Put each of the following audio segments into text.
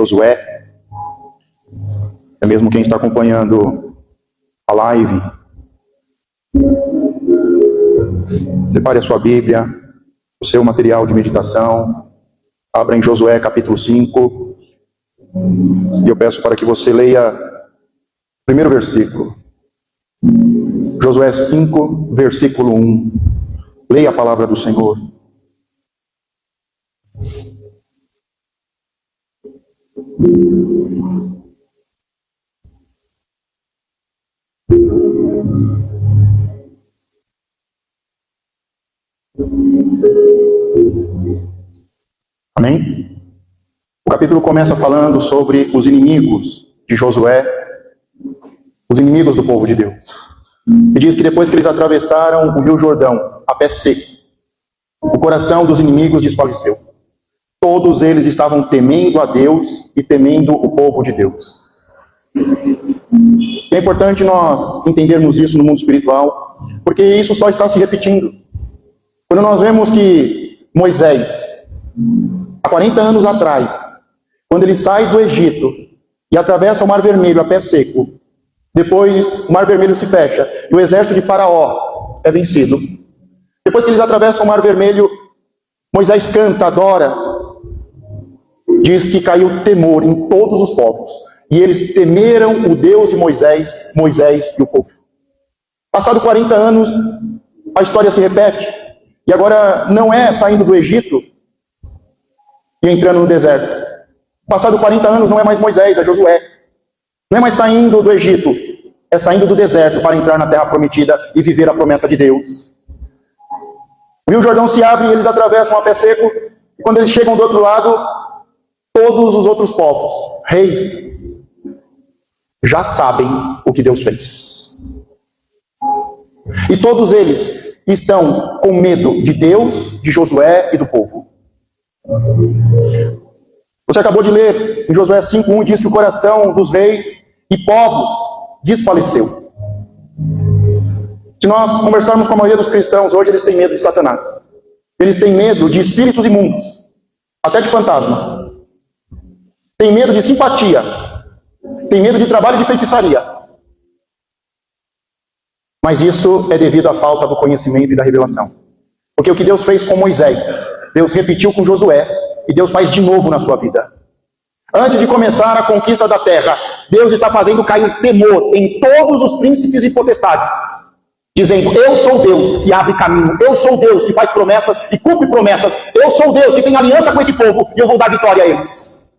Josué, é mesmo quem está acompanhando a live, separe a sua Bíblia, o seu material de meditação, abra em Josué capítulo 5, e eu peço para que você leia o primeiro versículo. Josué 5, versículo 1. Leia a palavra do Senhor. Amém? O capítulo começa falando sobre os inimigos de Josué, os inimigos do povo de Deus. E diz que depois que eles atravessaram o rio Jordão, a pé seco, o coração dos inimigos desfaleceu. Todos eles estavam temendo a Deus e temendo o povo de Deus. É importante nós entendermos isso no mundo espiritual, porque isso só está se repetindo. Quando nós vemos que Moisés, há 40 anos atrás, quando ele sai do Egito e atravessa o Mar Vermelho a pé seco, depois o Mar Vermelho se fecha e o exército de Faraó é vencido. Depois que eles atravessam o Mar Vermelho, Moisés canta, adora. Diz que caiu temor em todos os povos. E eles temeram o Deus de Moisés, Moisés e o povo. Passado 40 anos, a história se repete. E agora não é saindo do Egito e entrando no deserto. Passado 40 anos não é mais Moisés, é Josué. Não é mais saindo do Egito, é saindo do deserto para entrar na terra prometida e viver a promessa de Deus. O Rio Jordão se abre e eles atravessam a pé seco. E quando eles chegam do outro lado, todos os outros povos, reis, já sabem o que Deus fez. E todos eles estão com medo de Deus, de Josué e do povo. Você acabou de ler em Josué 5:1, diz que o coração dos reis e povos desfaleceu. Se nós conversarmos com a maioria dos cristãos, hoje eles têm medo de Satanás. Eles têm medo de espíritos imundos, até de fantasma. Tem medo de simpatia. Tem medo de trabalho de feitiçaria. Mas isso é devido à falta do conhecimento e da revelação. Porque o que Deus fez com Moisés, Deus repetiu com Josué, e Deus faz de novo na sua vida. Antes de começar a conquista da terra, Deus está fazendo cair temor em todos os príncipes e potestades, dizendo: eu sou Deus que abre caminho, eu sou Deus que faz promessas e cumpre promessas, eu sou Deus que tem aliança com esse povo, e eu vou dar vitória a eles.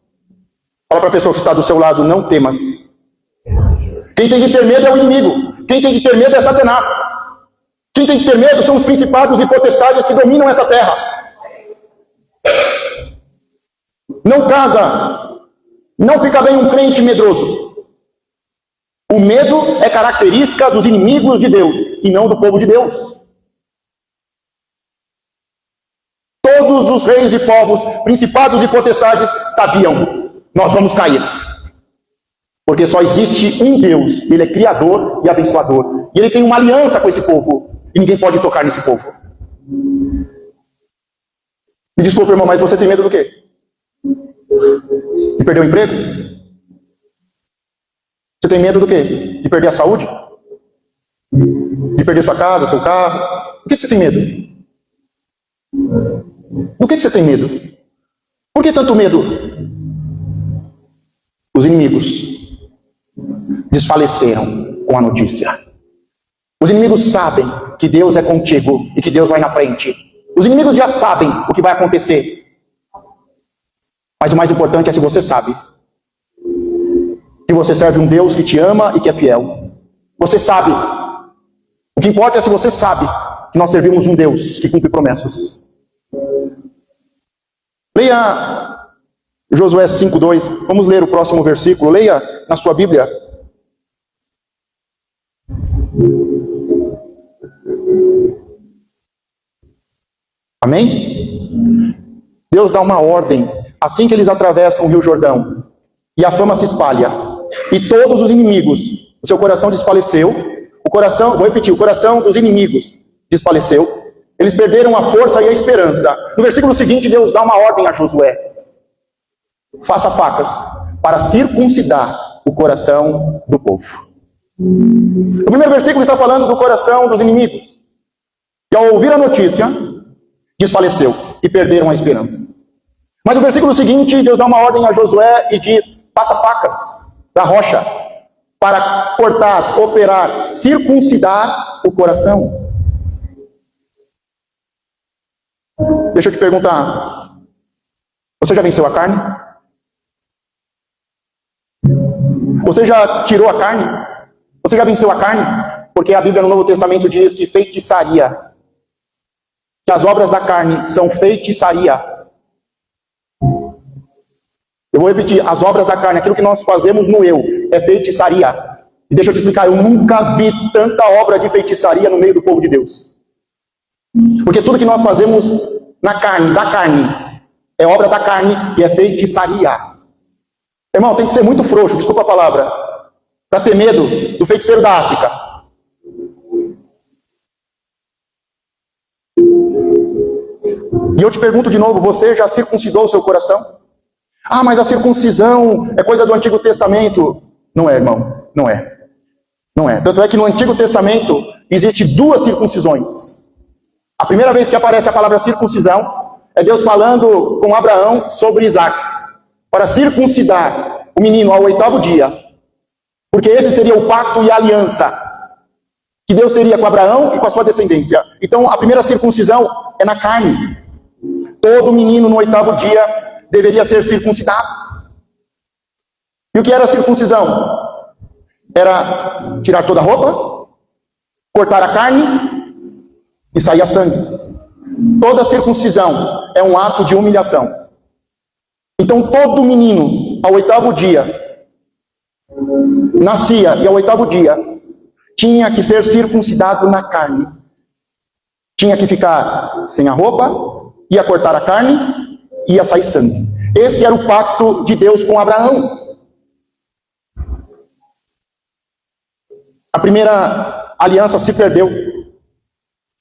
Fala para a pessoa que está do seu lado: não temas. Quem tem que ter medo é o inimigo. Quem tem que ter medo é Satanás. Quem tem que ter medo são os principados e potestades que dominam essa terra. Não casa, não fica bem um crente medroso. O medo é característica dos inimigos de Deus e não do povo de Deus. Todos os reis e povos, principados e potestades sabiam: nós vamos cair. Porque só existe um Deus, Ele é criador e abençoador. E Ele tem uma aliança com esse povo. E ninguém pode tocar nesse povo. Me desculpa, irmão, mas você tem medo do quê? De perder o emprego? Você tem medo do quê? De perder a saúde? De perder sua casa, seu carro? Do que você tem medo? Do que você tem medo? Por que tanto medo? Os inimigos desfaleceram com a notícia. Os inimigos sabem que Deus é contigo e que Deus vai na frente. Os inimigos já sabem o que vai acontecer. Mas o mais importante é se você sabe que você serve um Deus que te ama e que é fiel. Você sabe. O que importa é se você sabe que nós servimos um Deus que cumpre promessas. Leia Josué 5:2. Vamos ler o próximo versículo. Leia na sua Bíblia. Amém? Deus dá uma ordem. Assim que eles atravessam o Rio Jordão e a fama se espalha, e todos os inimigos, o seu coração desfaleceu, vou repetir, o coração dos inimigos desfaleceu, eles perderam a força e a esperança. No versículo seguinte, Deus dá uma ordem a Josué: faça facas para circuncidar o coração do povo. O primeiro versículo está falando do coração dos inimigos, que ao ouvir a notícia, desfaleceu e perderam a esperança. Mas o versículo seguinte, Deus dá uma ordem a Josué e diz: faça facas da rocha para cortar, operar, circuncidar o coração. Deixa eu te perguntar, você já venceu a carne? Você já tirou a carne? Você já venceu a carne? Porque a Bíblia no Novo Testamento diz que feitiçaria, que as obras da carne são feitiçaria. Eu vou repetir, as obras da carne, aquilo que nós fazemos no eu, é feitiçaria. E deixa eu te explicar, eu nunca vi tanta obra de feitiçaria no meio do povo de Deus. Porque tudo que nós fazemos na carne, da carne, é obra da carne e é feitiçaria. Irmão, tem que ser muito frouxo, desculpa a palavra, para ter medo do feiticeiro da África. E eu te pergunto de novo, você já circuncidou o seu coração? Ah, mas a circuncisão é coisa do Antigo Testamento. Não é, irmão, não é. Não é. Tanto é que no Antigo Testamento existe duas circuncisões. A primeira vez que aparece a palavra circuncisão é Deus falando com Abraão sobre Isaac, para circuncidar o menino ao 8º dia, porque esse seria o pacto e a aliança que Deus teria com Abraão e com a sua descendência. Então a primeira circuncisão é na carne. Todo menino no 8º dia deveria ser circuncidado. E o que era a circuncisão? Era tirar toda a roupa, cortar a carne e sair a sangue. Toda circuncisão é um ato de humilhação. Então todo menino ao 8º dia nascia e ao 8º dia tinha que ser circuncidado na carne. Tinha que ficar sem a roupa, ia cortar a carne, ia sair sangue. Esse era o pacto de Deus com Abraão. A primeira aliança se perdeu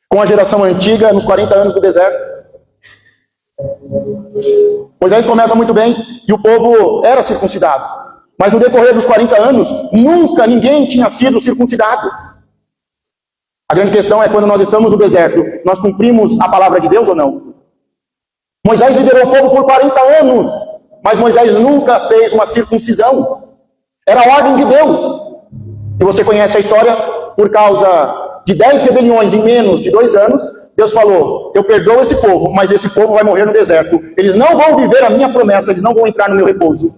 com a geração antiga nos 40 anos do deserto. Moisés começa muito bem e o povo era circuncidado. Mas no decorrer dos 40 anos, nunca ninguém tinha sido circuncidado. A grande questão é quando nós estamos no deserto, nós cumprimos a palavra de Deus ou não? Moisés liderou o povo por 40 anos, mas Moisés nunca fez uma circuncisão. Era a ordem de Deus. E você conhece a história, por causa de 10 rebeliões em menos de 2 anos, Deus falou: eu perdoo esse povo, mas esse povo vai morrer no deserto. Eles não vão viver a minha promessa, eles não vão entrar no meu repouso.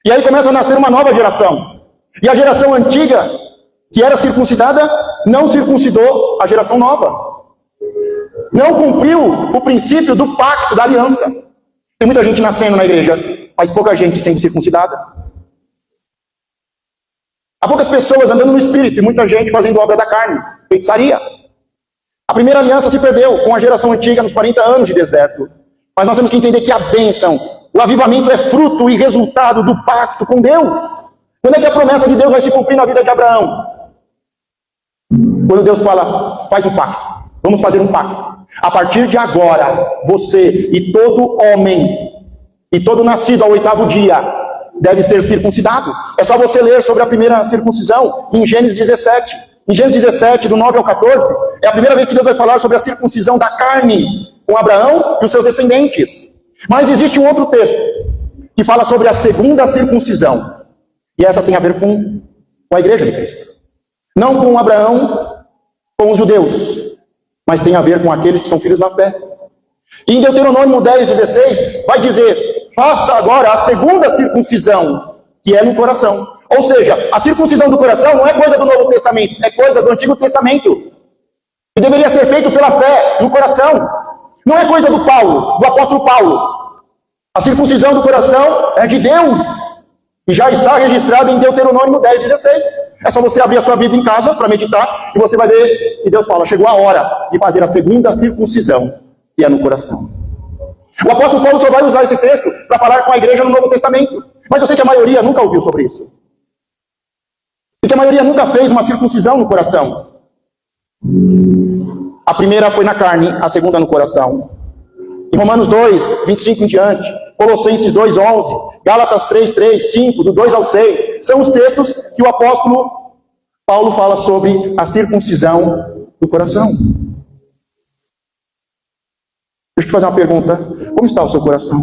E aí começa a nascer uma nova geração. E a geração antiga, que era circuncidada, não circuncidou a geração nova. Não cumpriu o princípio do pacto, da aliança. Tem muita gente nascendo na igreja, mas pouca gente sendo circuncidada. Há poucas pessoas andando no espírito e muita gente fazendo obra da carne, feitiçaria. A primeira aliança se perdeu com a geração antiga nos 40 anos de deserto. Mas nós temos que entender que a bênção, o avivamento é fruto e resultado do pacto com Deus. Quando é que a promessa de Deus vai se cumprir na vida de Abraão? Quando Deus fala, faz um pacto, vamos fazer um pacto. A partir de agora, você e todo homem, e todo nascido ao 8º dia, deve ser circuncidado. É só você ler sobre a primeira circuncisão em Gênesis 17. Em Gênesis 17, do 9 ao 14, é a primeira vez que Deus vai falar sobre a circuncisão da carne com Abraão e os seus descendentes. Mas existe um outro texto que fala sobre a segunda circuncisão. E essa tem a ver com a igreja de Cristo. Não com Abraão, com os judeus, mas tem a ver com aqueles que são filhos da fé. E em Deuteronômio 10:16 vai dizer: faça agora a segunda circuncisão, que é no coração. Ou seja, a circuncisão do coração não é coisa do Novo Testamento, é coisa do Antigo Testamento. E deveria ser feito pela fé no coração. Não é coisa do Paulo, do apóstolo Paulo. A circuncisão do coração é de Deus. E já está registrado em Deuteronômio 10:16. É só você abrir a sua Bíblia em casa para meditar e você vai ver que Deus fala: chegou a hora de fazer a segunda circuncisão, que é no coração. O apóstolo Paulo só vai usar esse texto para falar com a igreja no Novo Testamento. Mas eu sei que a maioria nunca ouviu sobre isso. E que a maioria nunca fez uma circuncisão no coração. A primeira foi na carne, a segunda no coração. Em Romanos 2:25 em diante, Colossenses 2:11, Gálatas 3:3, 5, do 2 ao 6. São os textos que o apóstolo Paulo fala sobre a circuncisão do coração. Deixa eu te fazer uma pergunta. Como está o seu coração?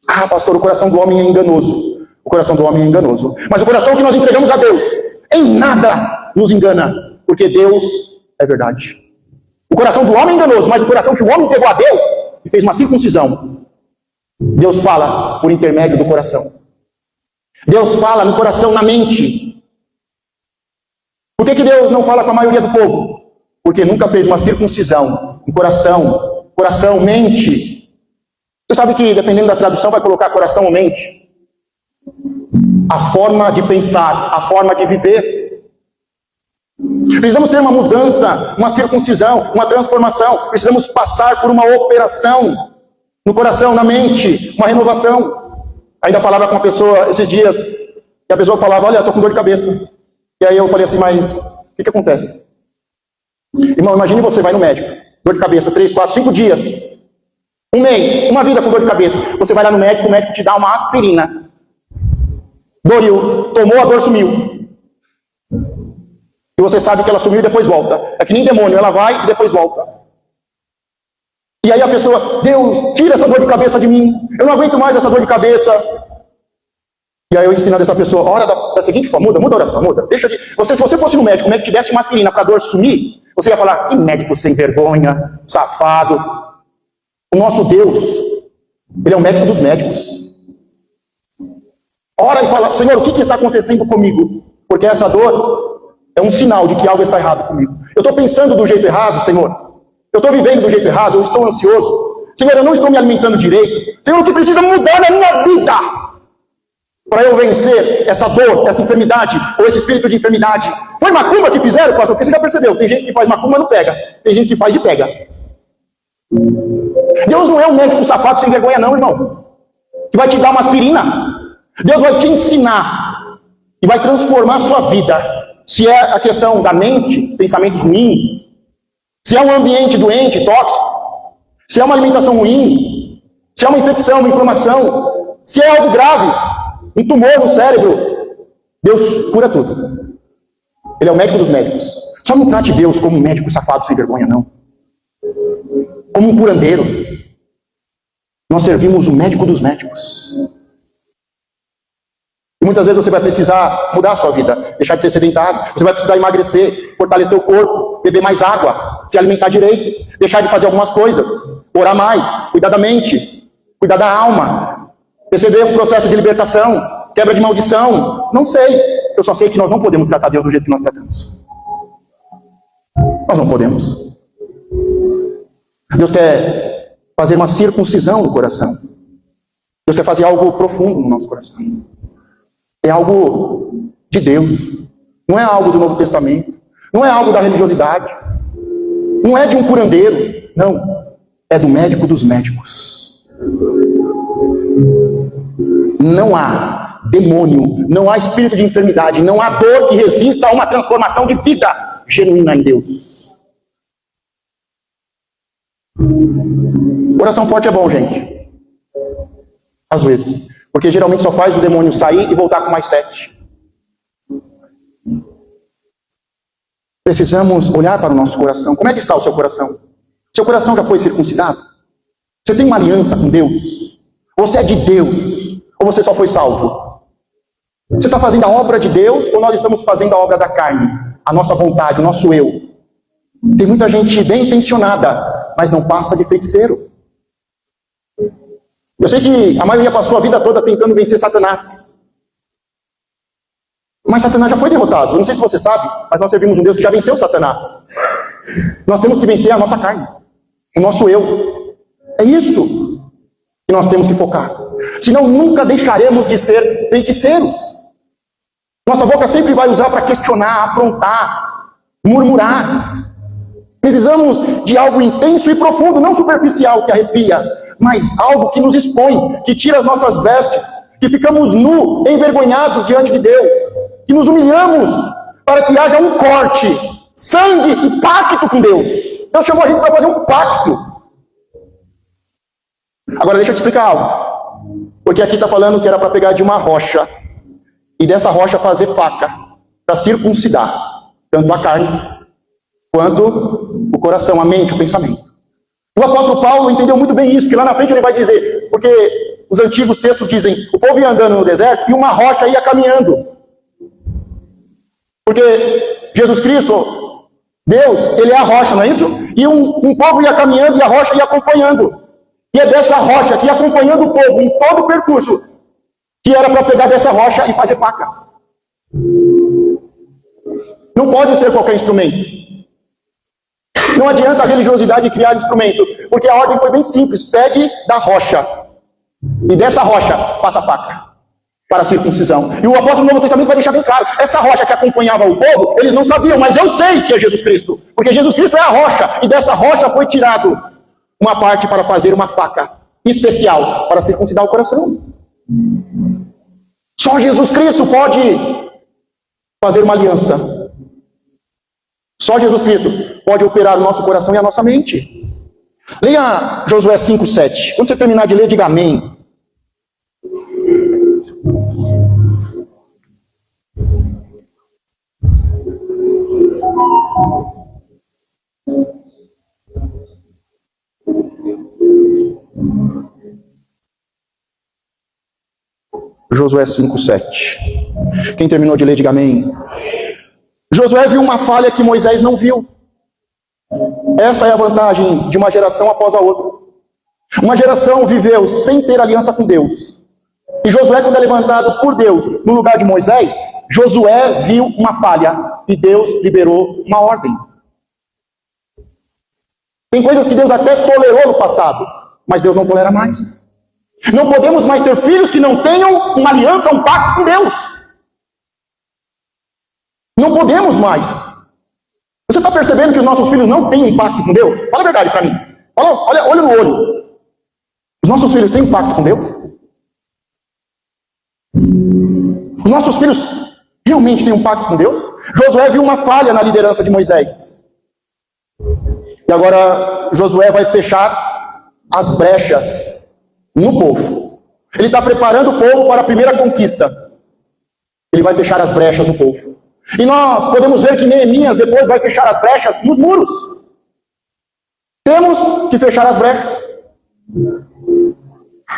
Ah, pastor, o coração do homem é enganoso. O coração do homem é enganoso. Mas o coração que nós entregamos a Deus, em nada nos engana, porque Deus é verdade. O coração do homem é enganoso, mas o coração que o homem entregou a Deus, e fez uma circuncisão, Deus fala por intermédio do coração. Deus fala no coração, na mente. Por que Deus não fala com a maioria do povo? Porque nunca fez uma circuncisão no coração. Coração, mente. Você sabe que, dependendo da tradução, vai colocar coração ou mente. A forma de pensar, a forma de viver. Precisamos ter uma mudança, uma circuncisão, uma transformação. Precisamos passar por uma operação no coração, na mente, uma renovação. Ainda falava com uma pessoa esses dias, e a pessoa falava, olha, estou com dor de cabeça. E aí eu falei assim, mas o que acontece? Irmão, imagine você vai no médico, dor de cabeça, 3, 4, 5 dias, um mês, uma vida com dor de cabeça. Você vai lá no médico, o médico te dá uma aspirina. Doriu, tomou, a dor sumiu. E você sabe que ela sumiu e depois volta. É que nem demônio, ela vai e depois volta. E aí a pessoa, Deus, tira essa dor de cabeça de mim. Eu não aguento mais essa dor de cabeça. E aí eu ensinando essa pessoa, ora da seguinte forma, muda a oração, muda. Deixa de... se você fosse no médico, o médico te desse uma aspirina para a dor sumir, você ia falar, que médico sem vergonha, safado. O nosso Deus, Ele é o médico dos médicos. Ora e fala, Senhor, o que está acontecendo comigo? Porque essa dor é um sinal de que algo está errado comigo. Eu estou pensando do jeito errado, Senhor. Eu estou vivendo do jeito errado, eu estou ansioso. Senhor, eu não estou me alimentando direito. Senhor, o que precisa mudar na minha vida para eu vencer essa dor, essa enfermidade, ou esse espírito de enfermidade? Foi macumba que fizeram, pastor? Porque você já percebeu, tem gente que faz macumba e não pega. Tem gente que faz e pega. Deus não é um médico safado sem vergonha não, irmão, que vai te dar uma aspirina. Deus vai te ensinar e vai transformar a sua vida. Se é a questão da mente, pensamentos ruins, se é um ambiente doente, tóxico, se é uma alimentação ruim, se é uma infecção, uma inflamação, se é algo grave, um tumor no cérebro, Deus cura tudo. Ele é o médico dos médicos. Só não trate Deus como um médico safado sem vergonha, não. Como um curandeiro. Nós servimos o médico dos médicos. E muitas vezes você vai precisar mudar a sua vida, deixar de ser sedentário. Você vai precisar emagrecer, fortalecer o corpo, beber mais água, se alimentar direito, deixar de fazer algumas coisas, orar mais, cuidar da mente, cuidar da alma, receber um processo de libertação, quebra de maldição. Não sei. Eu só sei que nós não podemos tratar Deus do jeito que nós tratamos. Nós não podemos. Deus quer fazer uma circuncisão no coração. Deus quer fazer algo profundo no nosso coração. É algo de Deus. Não é algo do Novo Testamento. Não é algo da religiosidade. Não é de um curandeiro. Não. É do médico dos médicos. Não há demônio, não há espírito de enfermidade, não há dor que resista a uma transformação de vida genuína em Deus. Oração forte é bom, gente. Às vezes. Porque geralmente só faz o demônio sair e voltar com mais 7. Precisamos olhar para o nosso coração. Como é que está o seu coração? Seu coração já foi circuncidado? Você tem uma aliança com Deus? Você é de Deus? Ou você só foi salvo? Você está fazendo a obra de Deus ou nós estamos fazendo a obra da carne? A nossa vontade, o nosso eu. Tem muita gente bem intencionada, mas não passa de feiticeiro. Eu sei que a maioria passou a vida toda tentando vencer Satanás. Mas Satanás já foi derrotado. Eu não sei se você sabe, mas nós servimos um Deus que já venceu Satanás. Nós temos que vencer a nossa carne, o nosso eu. É isso que nós temos que focar. Senão nunca deixaremos de ser feiticeiros. Nossa boca sempre vai usar para questionar, afrontar, murmurar. Precisamos de algo intenso e profundo, não superficial que arrepia, mas algo que nos expõe, que tira as nossas vestes, que ficamos nus, envergonhados diante de Deus, que nos humilhamos para que haja um corte, sangue e pacto com Deus. Deus chamou a gente para fazer um pacto. Agora deixa eu te explicar algo. Porque aqui está falando que era para pegar de uma rocha, e dessa rocha fazer faca, para circuncidar, tanto a carne, quanto o coração, a mente, o pensamento. O apóstolo Paulo entendeu muito bem isso, porque lá na frente ele vai dizer, porque os antigos textos dizem, o povo ia andando no deserto, e uma rocha ia caminhando. Porque Jesus Cristo, Deus, ele é a rocha, não é isso? E um povo ia caminhando e a rocha ia acompanhando. E é dessa rocha que ia acompanhando o povo em todo o percurso, que era para pegar dessa rocha e fazer faca. Não pode ser qualquer instrumento. Não adianta a religiosidade criar instrumentos, porque a ordem foi bem simples. Pegue da rocha, e dessa rocha faça faca para a circuncisão. E o apóstolo do Novo Testamento vai deixar bem claro, essa rocha que acompanhava o povo, eles não sabiam, mas eu sei que é Jesus Cristo, porque Jesus Cristo é a rocha, e dessa rocha foi tirado uma parte para fazer uma faca especial para circuncidar o coração. Só Jesus Cristo pode fazer uma aliança. Só Jesus Cristo pode operar o nosso coração e a nossa mente. Leia Josué 5:7. Quando você terminar de ler, diga amém. Josué 5:7. Quem terminou de ler, diga amém. Josué viu uma falha que Moisés não viu. Essa é a vantagem de uma geração após a outra. Uma geração viveu sem ter aliança com Deus. E Josué, quando é levantado por Deus no lugar de Moisés, Josué viu uma falha e Deus liberou uma ordem. Tem coisas que Deus até tolerou no passado, mas Deus não tolera mais. Não podemos mais ter filhos que não tenham uma aliança, um pacto com Deus. Não podemos mais. Você está percebendo que os nossos filhos não têm um pacto com Deus? Fala a verdade para mim. Olha, olho no olho. Os nossos filhos têm um pacto com Deus? Os nossos filhos realmente têm um pacto com Deus? Josué viu uma falha na liderança de Moisés. E agora Josué vai fechar as brechas no povo. Ele está preparando o povo para a primeira conquista. Ele vai fechar as brechas no povo. E nós podemos ver que Neemias depois vai fechar as brechas nos muros. Temos que fechar as brechas.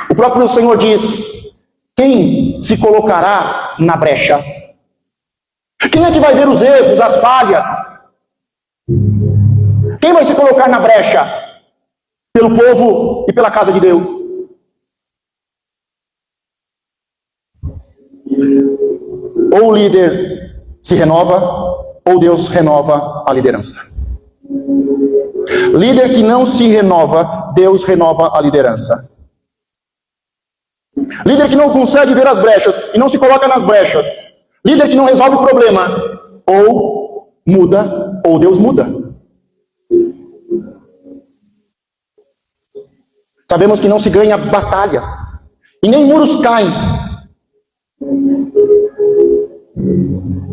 O próprio Senhor diz: quem se colocará na brecha? Quem é que vai ver os erros, as falhas? Quem vai se colocar na brecha? Pelo povo e pela casa de Deus. Ou o líder se renova, ou Deus renova a liderança. Líder que não se renova, Deus renova a liderança. Líder que não consegue ver as brechas e não se coloca nas brechas. Líder que não resolve o problema, ou muda, ou Deus muda. Sabemos que não se ganha batalhas, e nem muros caem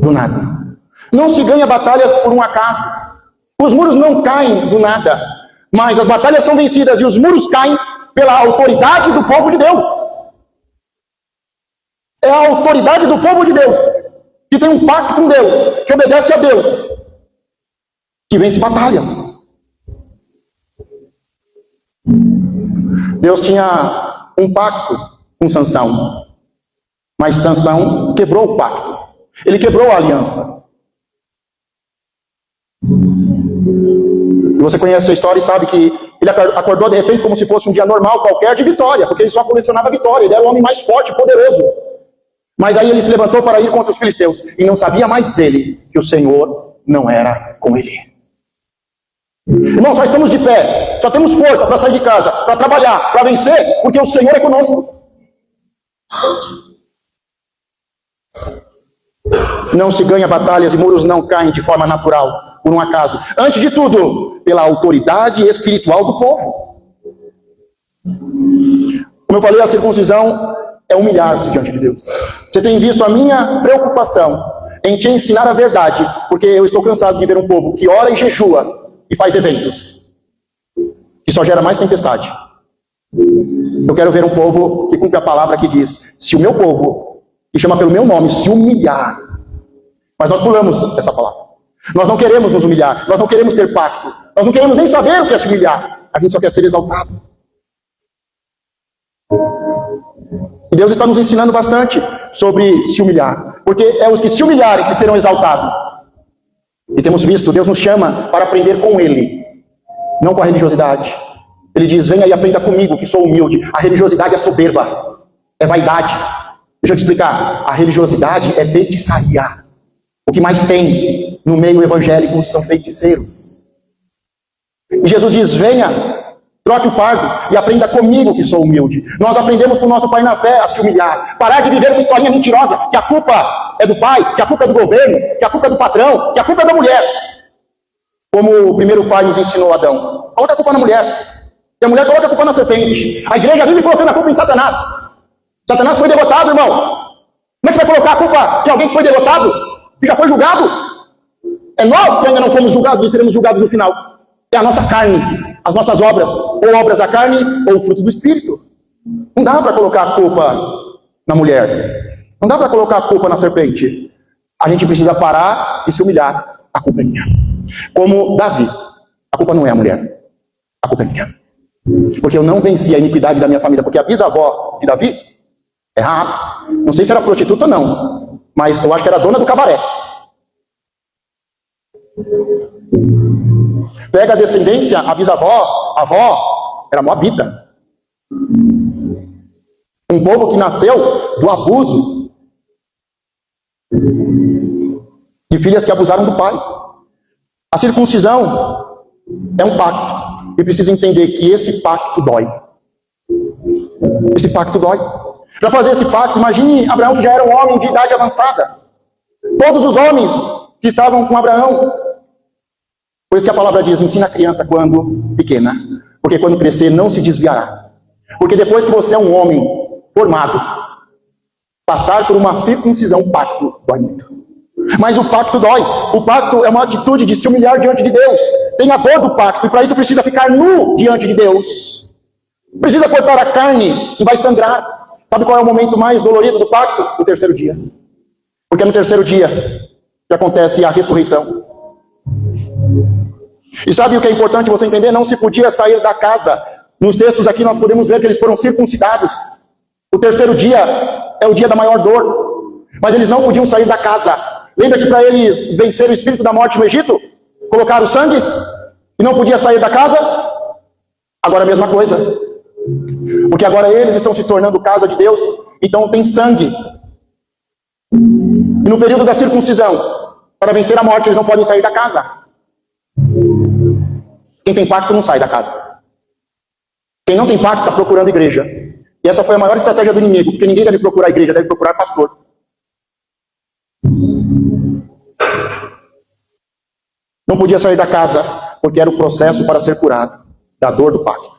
do nada. Não se ganha batalhas por um acaso. Os muros não caem do nada, mas as batalhas são vencidas e os muros caem pela autoridade do povo de Deus. É a autoridade do povo de Deus, que tem um pacto com Deus, que obedece a Deus, que vence batalhas. Deus tinha um pacto com Sansão, mas Sansão quebrou o pacto. Ele quebrou a aliança. E você conhece a história e sabe que ele acordou de repente como se fosse um dia normal qualquer de vitória, porque ele só colecionava vitória, ele era o homem mais forte e poderoso. Mas aí ele se levantou para ir contra os filisteus, e não sabia mais ele que o Senhor não era com ele. Irmãos, nós estamos de pé, só temos força para sair de casa, para trabalhar, para vencer, porque o Senhor é conosco. Não se ganha batalhas e muros não caem de forma natural, por um acaso. Antes de tudo, pela autoridade espiritual do povo. Como eu falei, a circuncisão é humilhar-se diante de Deus. Você tem visto a minha preocupação em te ensinar a verdade, porque eu estou cansado de ver um povo que ora e jejua e faz eventos, que só gera mais tempestade. Eu quero ver um povo que cumpre a palavra que diz: se o meu povo, que chama pelo meu nome, se humilhar. Mas nós pulamos essa palavra. Nós não queremos nos humilhar, nós não queremos ter pacto, nós não queremos nem saber o que é se humilhar. A gente só quer ser exaltado. E Deus está nos ensinando bastante sobre se humilhar, porque é os que se humilharem que serão exaltados. E temos visto, Deus nos chama para aprender com Ele, não com a religiosidade. Ele diz: venha e aprenda comigo, que sou humilde. A religiosidade é soberba, é vaidade. Deixa eu te explicar, a religiosidade é feitiçaria. O que mais tem no meio evangélico são feiticeiros. E Jesus diz: venha, troque o fardo e aprenda comigo, que sou humilde. Nós aprendemos com o nosso pai na fé a se humilhar. Parar de viver uma historinha mentirosa, que a culpa é do pai, que a culpa é do governo, que a culpa é do patrão, que a culpa é da mulher. Como o primeiro pai nos ensinou Adão. Coloca a culpa na mulher. E a mulher coloca a culpa na serpente. A igreja vive colocando a culpa em Satanás. Satanás foi derrotado, irmão. Como é que você vai colocar a culpa de alguém que foi derrotado? Que já foi julgado? É nós que ainda não fomos julgados e seremos julgados no final. É a nossa carne, as nossas obras, ou obras da carne, ou o fruto do Espírito. Não dá para colocar a culpa na mulher. Não dá para colocar a culpa na serpente. A gente precisa parar e se humilhar. A culpa é minha. Como Davi. A culpa não é a mulher. A culpa é minha. Porque eu não venci a iniquidade da minha família. Porque a bisavó de Davi é Raab. Não sei se era prostituta ou não, mas eu acho que era dona do cabaré. Pega a descendência, a bisavó, a avó, era moabita. Um povo que nasceu do abuso de filhas que abusaram do pai. A circuncisão é um pacto. E precisa entender que esse pacto dói. Esse pacto dói. Para fazer esse pacto, imagine Abraão, que já era um homem de idade avançada. Todos os homens que estavam com Abraão. Por isso que a palavra diz: ensina a criança quando pequena, porque quando crescer não se desviará. Porque depois que você é um homem formado, passar por uma circuncisão, um pacto, dói muito. Mas o pacto dói. O pacto é uma atitude de se humilhar diante de Deus. Tem a dor do pacto, e para isso precisa ficar nu diante de Deus. Precisa cortar a carne e vai sangrar. Sabe qual é o momento mais dolorido do pacto? O terceiro dia. Porque é no terceiro dia que acontece a ressurreição. E sabe o que é importante você entender? Não se podia sair da casa. Nos textos aqui nós podemos ver que eles foram circuncidados. O terceiro dia é o dia da maior dor. Mas eles não podiam sair da casa. Lembra que para eles vencer o espírito da morte no Egito, colocaram o sangue e não podia sair da casa? Agora a mesma coisa. Porque agora eles estão se tornando casa de Deus, então tem sangue. E no período da circuncisão, para vencer a morte, eles não podem sair da casa. Quem tem pacto não sai da casa. Quem não tem pacto está procurando igreja. E essa foi a maior estratégia do inimigo, porque ninguém deve procurar igreja, deve procurar pastor. Não podia sair da casa, porque era o processo para ser curado da dor do pacto.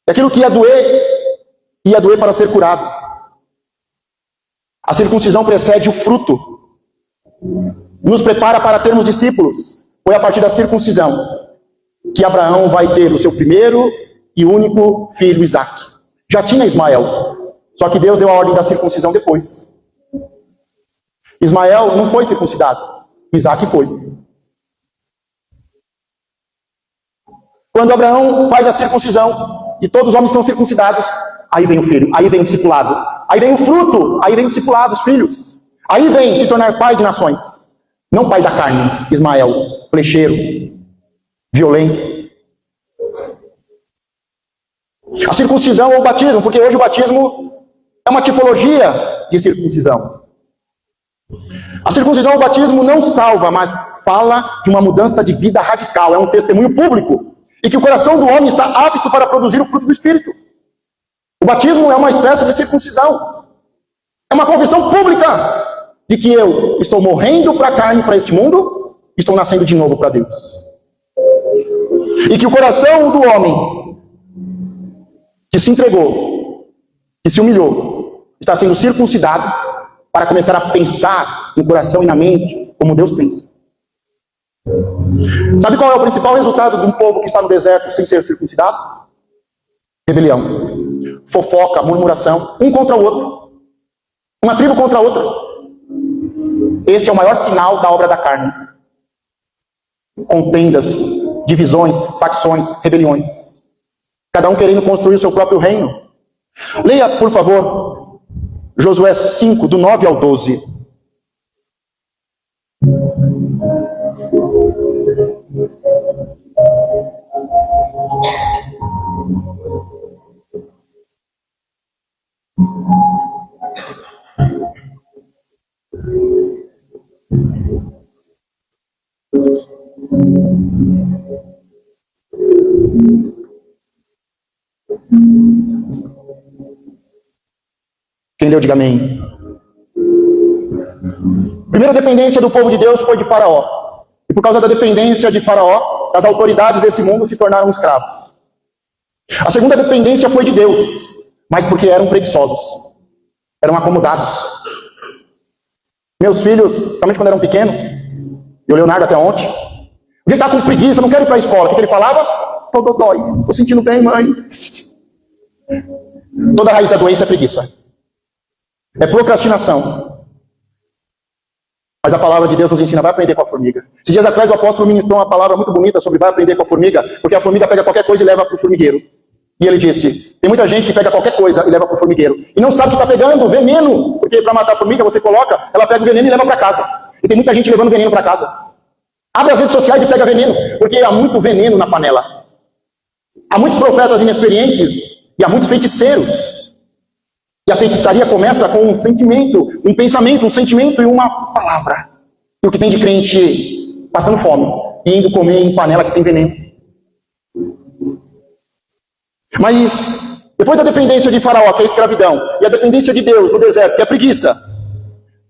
E aquilo que ia doer para ser curado. A circuncisão precede o fruto. Nos prepara para termos discípulos. Foi a partir da circuncisão que Abraão vai ter o seu primeiro e único filho, Isaque. Já tinha Ismael, só que Deus deu a ordem da circuncisão depois. Ismael não foi circuncidado, Isaque foi. Quando Abraão faz a circuncisão e todos os homens estão circuncidados, aí vem o filho, aí vem o discipulado, aí vem o fruto, aí vem o discipulado, os filhos. Aí vem se tornar pai de nações. Não pai da carne, Ismael, flecheiro, violento. A circuncisão ou o batismo, porque hoje o batismo é uma tipologia de circuncisão. A circuncisão ou o batismo não salva, mas fala de uma mudança de vida radical, é um testemunho público, e que o coração do homem está apto para produzir o fruto do Espírito. O batismo é uma espécie de circuncisão, é uma confissão pública de que eu estou morrendo para a carne, para este mundo, estou nascendo de novo para Deus. E que o coração do homem que se entregou, que se humilhou, está sendo circuncidado para começar a pensar no coração e na mente como Deus pensa. Sabe qual é o principal resultado de um povo que está no deserto sem ser circuncidado? Rebelião. fofoca, murmuração, um contra o outro, uma tribo contra a outra. Este é o maior sinal da obra da carne. Contendas, divisões, facções, rebeliões. Cada um querendo construir o seu próprio reino. Leia, por favor, Josué 5, do 9 ao 12. Quem leu, diga amém. Primeira dependência do povo de Deus foi de Faraó. E por causa da dependência de Faraó, as autoridades desse mundo se tornaram escravos. A segunda dependência foi de Deus, mas porque eram preguiçosos, eram acomodados. Meus filhos, somente quando eram pequenos, e o Leonardo até ontem, ele está com preguiça, não quero ir para a escola. O que ele falava? Tô dói, tô sentindo bem, mãe. Toda a raiz da doença é preguiça. É procrastinação. Mas a palavra de Deus nos ensina, vai aprender com a formiga. Esses dias atrás o apóstolo ministrou uma palavra muito bonita sobre vai aprender com a formiga, porque a formiga pega qualquer coisa e leva para o formigueiro. E ele disse, tem muita gente que pega qualquer coisa e leva para o formigueiro. E não sabe que está pegando veneno, porque para matar a formiga você coloca, ela pega o veneno e leva para casa. E tem muita gente levando veneno para casa. Abre as redes sociais e pega veneno, porque há muito veneno na panela. Há muitos profetas inexperientes e há muitos feiticeiros. E a feitiçaria começa com um sentimento, um pensamento, um sentimento e uma palavra. E o que tem de crente passando fome e indo comer em panela que tem veneno. Mas depois da dependência de Faraó, que é a escravidão, e a dependência de Deus no deserto, que é a preguiça,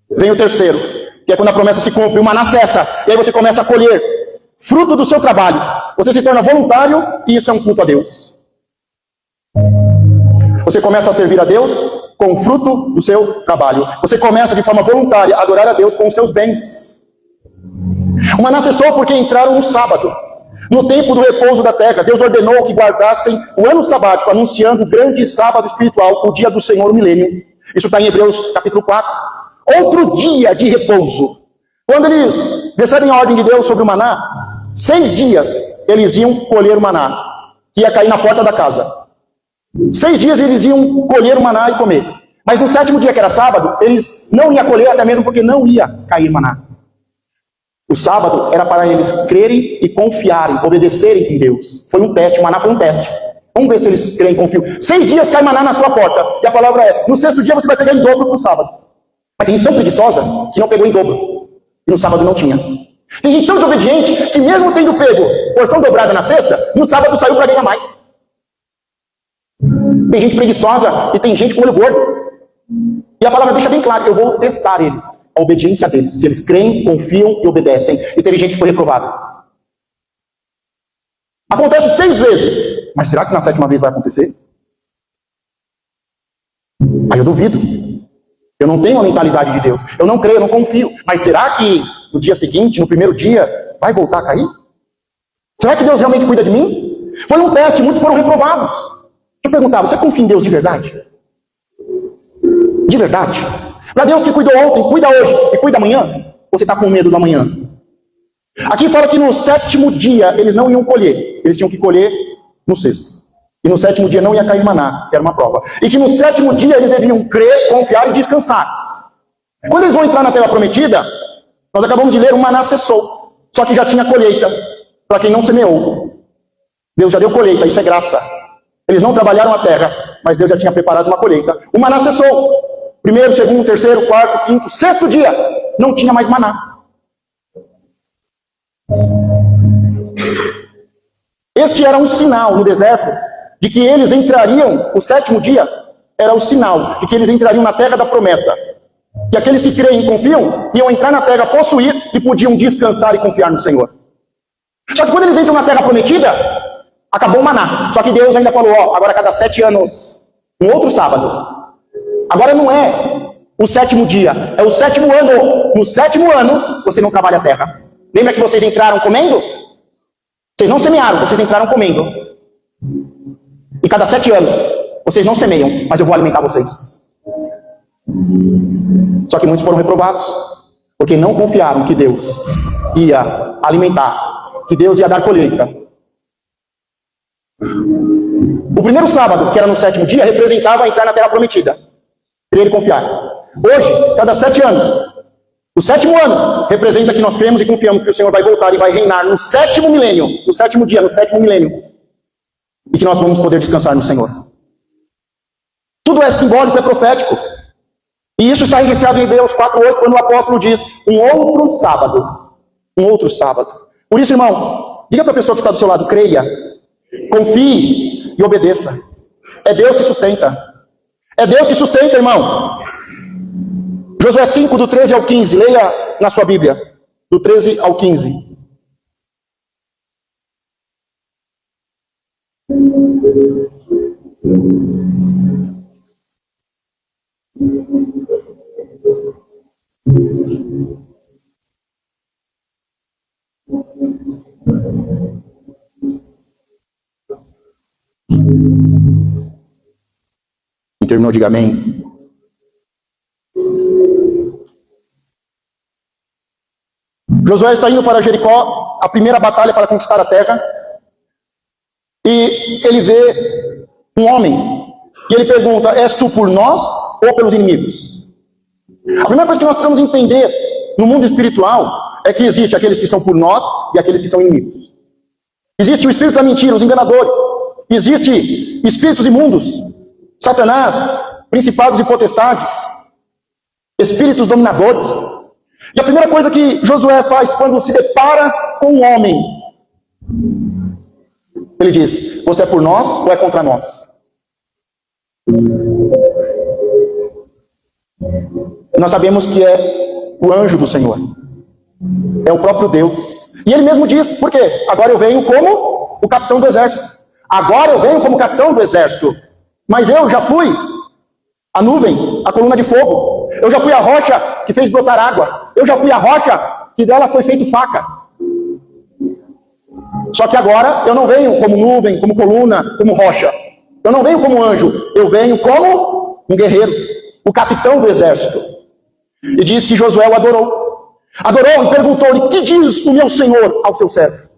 vem o terceiro, que é quando a promessa se cumpre, o maná cessa, e aí você começa a colher fruto do seu trabalho. Você se torna voluntário e isso é um culto a Deus. Você começa a servir a Deus com o fruto do seu trabalho. Você começa de forma voluntária a adorar a Deus com os seus bens. O maná cessou porque entraram no sábado. No tempo do repouso da terra, Deus ordenou que guardassem o ano sabático, anunciando o grande sábado espiritual, o dia do Senhor, o milênio. Isso está em Hebreus capítulo 4. Outro dia de repouso. Quando eles recebem a ordem de Deus sobre o maná, 6 dias eles iam colher o maná, que ia cair na porta da casa. 6 dias eles iam colher o maná e comer. Mas no 7º dia, que era sábado, eles não iam colher, até mesmo porque não ia cair maná. O sábado era para eles crerem e confiarem, obedecerem em Deus. Foi um teste, o maná foi um teste. Vamos ver se eles creem e confiam. 6 dias cai maná na sua porta. E a palavra é, no 6º dia você vai pegar em dobro para o sábado. Mas tem gente tão preguiçosa que não pegou em dobro. E no sábado não tinha. Tem gente tão desobediente que mesmo tendo pego porção dobrada na sexta, no sábado saiu para ganhar mais. Tem gente preguiçosa e tem gente com olho gordo. E a palavra deixa bem claro, eu vou testar eles, a obediência deles, se eles creem, confiam e obedecem. E teve gente que foi reprovada. Acontece 6 vezes, mas será que na 7ª vez vai acontecer? Aí eu duvido. Eu não tenho a mentalidade de Deus, eu não creio, eu não confio. Mas será que no dia seguinte, no primeiro dia, vai voltar a cair? Será que Deus realmente cuida de mim? Foi um teste, muitos foram reprovados. Eu perguntava, você confia em Deus de verdade? De verdade? Para Deus que cuidou ontem, cuida hoje e cuida amanhã? Ou você está com medo do amanhã? Aqui fala que no 7º dia eles não iam colher. Eles tinham que colher no 6º. E no 7º dia não ia cair maná, que era uma prova. E que no 7º dia eles deviam crer, confiar e descansar. Quando eles vão entrar na terra prometida, nós acabamos de ler, o maná cessou. Só que já tinha colheita para quem não semeou. Deus já deu colheita, isso é graça. Eles não trabalharam a terra, mas Deus já tinha preparado uma colheita. O maná cessou. 1º, 2º, 3º, 4º, 5º, 6º dia, não tinha mais maná. Este era um sinal no deserto de que eles entrariam, o 7º dia era o sinal de que eles entrariam na terra da promessa. Que aqueles que creem e confiam iam entrar na terra, possuir e podiam descansar e confiar no Senhor. Só que quando eles entram na terra prometida, acabou o maná. Só que Deus ainda falou, ó, agora a cada 7 anos, um outro sábado. Agora não é o 7º dia, é o 7º ano. No 7º ano, você não trabalha a terra. Lembra que vocês entraram comendo? Vocês não semearam, vocês entraram comendo. E cada 7 anos, Vocês não semeiam, mas eu vou alimentar vocês. Só que muitos foram reprovados, porque não confiaram que Deus ia alimentar, que Deus ia dar colheita. O primeiro sábado, que era no 7º dia, representava entrar na terra prometida. Crer e confiar. Hoje, cada 7 anos, o 7º ano representa que nós cremos e confiamos que o Senhor vai voltar e vai reinar no 7º milênio, no 7º dia, no 7º milênio, e que nós vamos poder descansar no Senhor. Tudo é simbólico, é profético. E isso está registrado em Hebreus 4:8, quando o apóstolo diz, um outro sábado. Um outro sábado. Por isso, irmão, diga para a pessoa que está do seu lado, creia, confie e obedeça. É Deus que sustenta. É Deus que sustenta, irmão. Josué 5, do 13 ao 15. Leia na sua Bíblia. Do 13 ao 15. Quem terminou, diga amém. Josué está indo para Jericó, a primeira batalha para conquistar a terra, e ele vê um homem, e ele pergunta, és tu por nós ou pelos inimigos? A primeira coisa que nós precisamos entender no mundo espiritual é que existe aqueles que são por nós e aqueles que são inimigos. Existe o espírito da mentira, os enganadores. Existe espíritos imundos, Satanás, principados e potestades, espíritos dominadores. E a primeira coisa que Josué faz quando se depara com um homem, ele diz, você é por nós ou é contra nós? Nós sabemos que é o anjo do Senhor, é o próprio Deus. E ele mesmo diz, por quê? Agora eu venho como o capitão do exército. Agora eu venho como capitão do exército. Mas eu já fui a nuvem, a coluna de fogo. Eu já fui a rocha que fez brotar água. Eu já fui a rocha que dela foi feito faca. Só que agora eu não venho como nuvem, como coluna, como rocha. Eu não venho como anjo. Eu venho como um guerreiro, o capitão do exército. E diz que Josué o adorou. Adorou e perguntou-lhe, que diz o meu Senhor ao seu servo?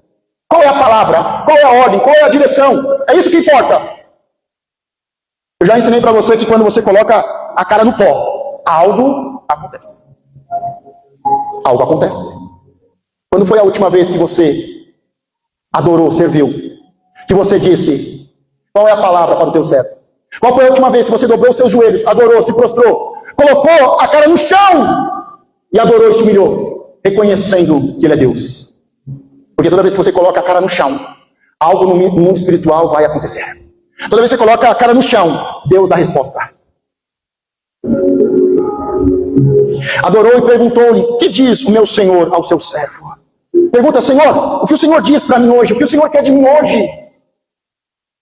Qual é a palavra? Qual é a ordem? Qual é a direção? É isso que importa. Eu já ensinei para você que quando você coloca a cara no pó, algo acontece. Algo acontece. Quando foi a última vez que você adorou, serviu? Que você disse, qual é a palavra para o teu servo? Qual foi a última vez que você dobrou os seus joelhos, adorou, se prostrou, colocou a cara no chão e adorou e se humilhou, reconhecendo que Ele é Deus? Porque toda vez que você coloca a cara no chão, algo no mundo espiritual vai acontecer. Toda vez que você coloca a cara no chão, Deus dá resposta. Adorou e perguntou-lhe, que diz o meu Senhor ao seu servo? Pergunta, Senhor, o que o Senhor diz para mim hoje? O que o Senhor quer de mim hoje?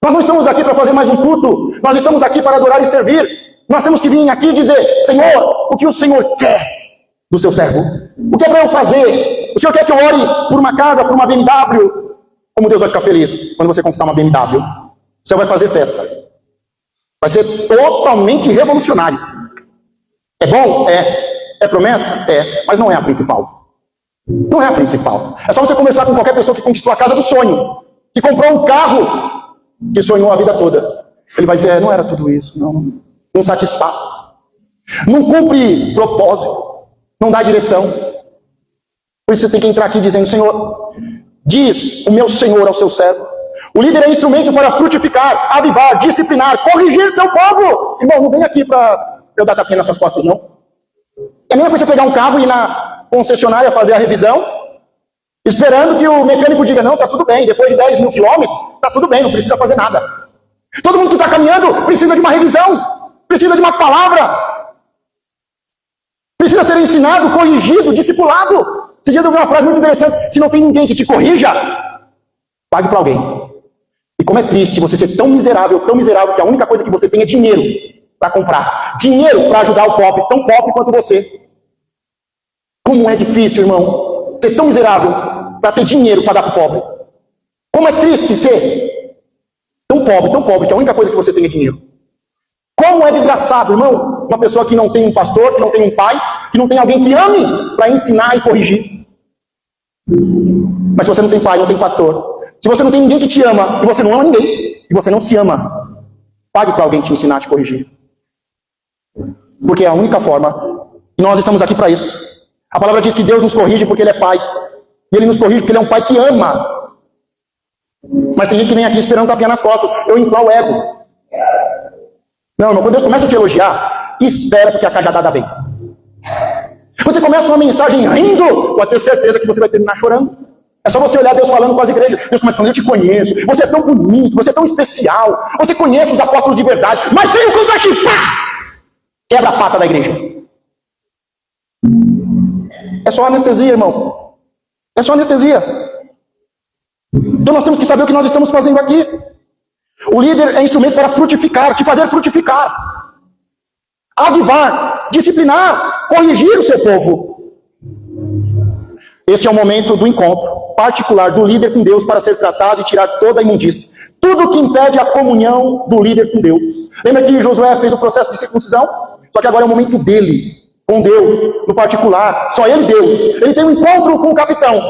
Nós não estamos aqui para fazer mais um culto. Nós estamos aqui para adorar e servir. Nós temos que vir aqui e dizer, Senhor, o que o Senhor quer do seu servo? O que é para eu fazer? O Senhor quer que eu ore por uma casa, por uma BMW? Como Deus vai ficar feliz quando você conquistar uma BMW? Você vai fazer festa. Vai ser totalmente revolucionário. É bom? É. É promessa? É. Mas não é a principal. Não é a principal. É só você conversar com qualquer pessoa que conquistou a casa do sonho, que comprou um carro, que sonhou a vida toda. Ele vai dizer, não era tudo isso, não satisfaz. Não cumpre propósito. Não dá direção. Por isso você tem que entrar aqui dizendo, Senhor, diz o meu Senhor ao seu servo. O líder é instrumento para frutificar, avivar, disciplinar, corrigir seu povo. Irmão, não vem aqui para eu dar tapinha nas suas costas, não. É a mesma coisa você pegar um carro e ir na concessionária fazer a revisão, esperando que o mecânico diga, não, tá tudo bem, depois de 10 mil quilômetros, tá tudo bem, não precisa fazer nada. Todo mundo que está caminhando precisa de uma revisão, precisa de uma palavra, precisa ser ensinado, corrigido, discipulado. Esses dias eu vi uma frase muito interessante, se não tem ninguém que te corrija, pague para alguém. E como é triste você ser tão miserável que a única coisa que você tem é dinheiro para comprar. Dinheiro para ajudar o pobre, tão pobre quanto você. Como é difícil, irmão, ser tão miserável para ter dinheiro para dar para o pobre. Como é triste ser tão pobre, que a única coisa que você tem é dinheiro. Como é desgraçado, irmão, uma pessoa que não tem um pastor, que não tem um pai, que não tem alguém que ame para ensinar e corrigir. Mas se você não tem pai, não tem pastor, se você não tem ninguém que te ama, e você não ama ninguém, e você não se ama, pague para alguém te ensinar, te corrigir. Porque é a única forma, e nós estamos aqui para isso. A palavra diz que Deus nos corrige porque Ele é pai. E Ele nos corrige porque Ele é um pai que ama. Mas tem gente que vem aqui esperando tapinha nas costas, eu inflar o ego. Não, irmão, quando Deus começa a te elogiar, espera porque a cajadada vem. Quando você começa uma mensagem rindo, pode ter certeza que você vai terminar chorando. É só você olhar Deus falando com as igrejas. Deus começa falando, eu te conheço, você é tão bonito, você é tão especial, você conhece os apóstolos de verdade, mas tem um contraste, pá! Quebra a pata da igreja. É só anestesia, irmão. É só anestesia. Então nós temos que saber o que nós estamos fazendo aqui. O líder é instrumento para frutificar, que fazer frutificar. Avivar, disciplinar, corrigir o seu povo. Este é o momento do encontro particular do líder com Deus para ser tratado e tirar toda a imundície. Tudo que impede a comunhão do líder com Deus. Lembra que Josué fez o processo de circuncisão? Só que agora é o momento dele, com Deus, no particular. Só ele, Deus. Ele tem um encontro com o capitão.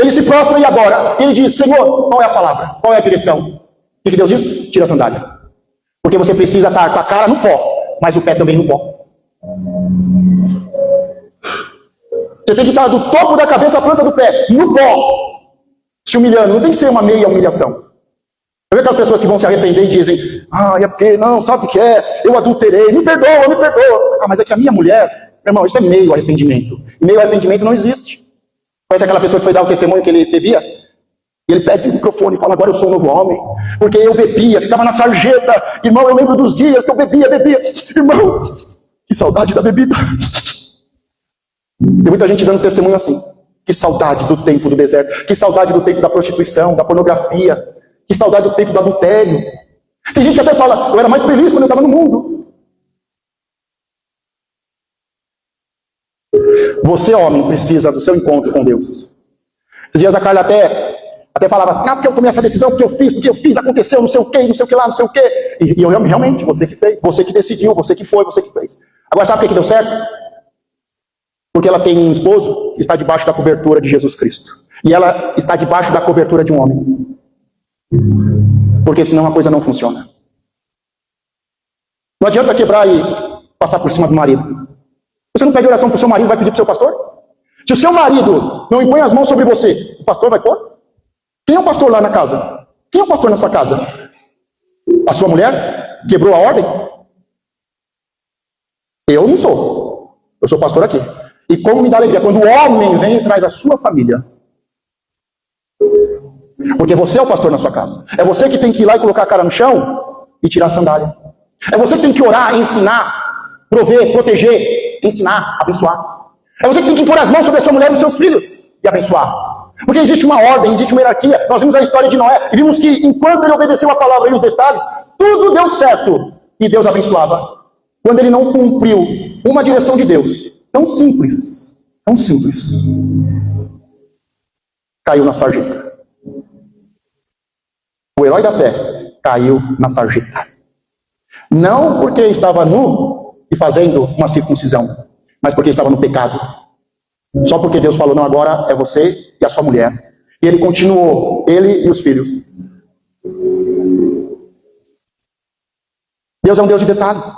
Ele se prostra e adora. Ele diz, Senhor, qual é a palavra? Qual é a direção? O que Deus diz? Tira a sandália. Porque você precisa estar com a cara no pó, mas o pé também no pó. Você tem que estar do topo da cabeça à planta do pé, no pó, se humilhando. Não tem que ser uma meia humilhação. Eu vejo aquelas pessoas que vão se arrepender e dizem, é porque, não, sabe o que é? Eu adulterei, me perdoa, me perdoa. Mas é que a minha mulher, meu irmão, isso é meio arrependimento. E meio arrependimento não existe. Conhece aquela pessoa que foi dar o testemunho que ele bebia? E ele pede o microfone e fala, agora eu sou um novo homem. Porque eu bebia, ficava na sarjeta. Irmão, eu lembro dos dias que eu bebia. Irmãos, que saudade da bebida. Tem muita gente dando testemunho assim. Que saudade do tempo do deserto. Que saudade do tempo da prostituição, da pornografia. Que saudade do tempo do adultério. Tem gente que até fala, eu era mais feliz quando eu estava no mundo. Você, homem, precisa do seu encontro com Deus. Esses dias a Carla até falava assim, porque eu tomei essa decisão, porque eu fiz, aconteceu, não sei o que, não sei o que lá, não sei o que. E eu realmente, você que fez, você que decidiu, você que foi, você que fez. Agora sabe por que deu certo? Porque ela tem um esposo que está debaixo da cobertura de Jesus Cristo. E ela está debaixo da cobertura de um homem. Porque senão a coisa não funciona. Não adianta quebrar e passar por cima do marido. Você não pede oração para o seu marido, vai pedir para o seu pastor? Se o seu marido não impõe as mãos sobre você, o pastor vai pôr? Quem é o pastor lá na casa? Quem é o pastor na sua casa? A sua mulher? Quebrou a ordem? Eu não sou. Eu sou pastor aqui. E como me dá alegria quando o homem vem e traz a sua família. Porque você é o pastor na sua casa. É você que tem que ir lá e colocar a cara no chão e tirar a sandália. É você que tem que orar, ensinar, prover, proteger, ensinar, abençoar. É você que tem que pôr as mãos sobre a sua mulher e os seus filhos e abençoar. Porque existe uma ordem, existe uma hierarquia. Nós vimos a história de Noé e vimos que enquanto ele obedeceu a palavra e os detalhes, tudo deu certo e Deus abençoava. Quando ele não cumpriu uma direção de Deus, tão simples, caiu na sarjeta. O herói da fé caiu na sarjeta. Não porque estava nu e fazendo uma circuncisão, mas porque estava no pecado. Só porque Deus falou, não, agora é você e a sua mulher. E ele continuou, ele e os filhos. Deus é um Deus de detalhes.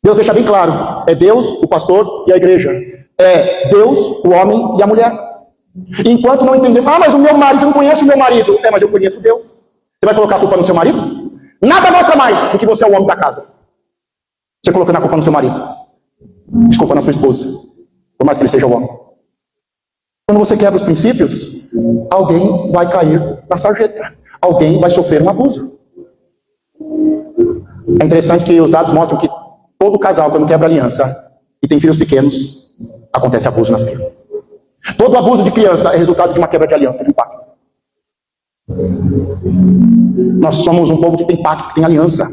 Deus deixa bem claro, é Deus, o pastor e a igreja. É Deus, o homem e a mulher. Enquanto não entendemos, mas o meu marido, você não conhece o meu marido. Mas eu conheço Deus. Você vai colocar a culpa no seu marido? Nada mostra mais do que você é o homem da casa. Você colocando a culpa no seu marido. Desculpa, na sua esposa. Por mais que ele seja o homem. Quando você quebra os princípios, alguém vai cair na sarjeta. Alguém vai sofrer um abuso. É interessante que os dados mostram que todo casal, quando quebra aliança e tem filhos pequenos, acontece abuso nas crianças. Todo abuso de criança é resultado de uma quebra de aliança, de um pacto. Nós somos um povo que tem pacto, que tem aliança.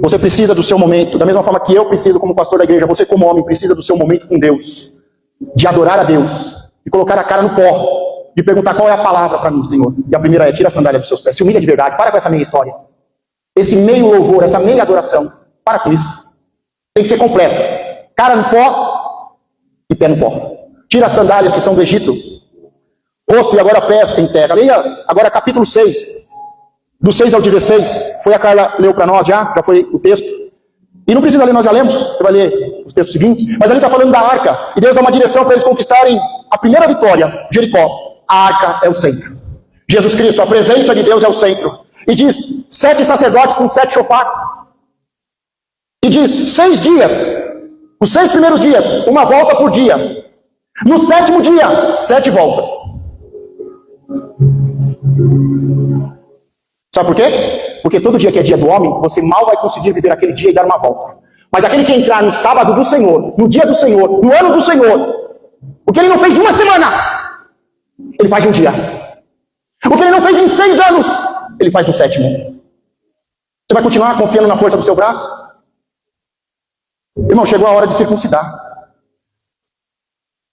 Você precisa do seu momento, da mesma forma que eu preciso como pastor da igreja, você como homem precisa do seu momento com Deus, de adorar a Deus, e colocar a cara no pó, de perguntar qual é a palavra para mim, Senhor. E a primeira é: tira a sandália dos seus pés. Se humilha de verdade. Para com essa meia história. Esse meio louvor, essa meia adoração. Para com isso. Tem que ser completo. Cara no pó e pé no pó. Tira as sandálias que são do Egito. Rosto e agora pés em terra. Leia agora capítulo 6. Do 6 ao 16. Foi a Carla leu para nós já foi o texto. E não precisa ler, nós já lemos. Você vai ler os textos seguintes. Mas ali está falando da arca. E Deus dá uma direção para eles conquistarem a primeira vitória, Jericó. A arca é o centro. Jesus Cristo, a presença de Deus é o centro. E diz: 7 sacerdotes com 7 chofar. E diz: 6 dias. Os 6 primeiros dias, uma volta por dia. No 7º dia, 7 voltas. Sabe por quê? Porque todo dia que é dia do homem, você mal vai conseguir viver aquele dia e dar uma volta. Mas aquele que entrar no sábado do Senhor, no dia do Senhor, no ano do Senhor, o que ele não fez em uma semana, ele faz em um dia. O que ele não fez em 6 anos, ele faz no 7º. Você vai continuar confiando na força do seu braço? Irmão, chegou a hora de circuncidar.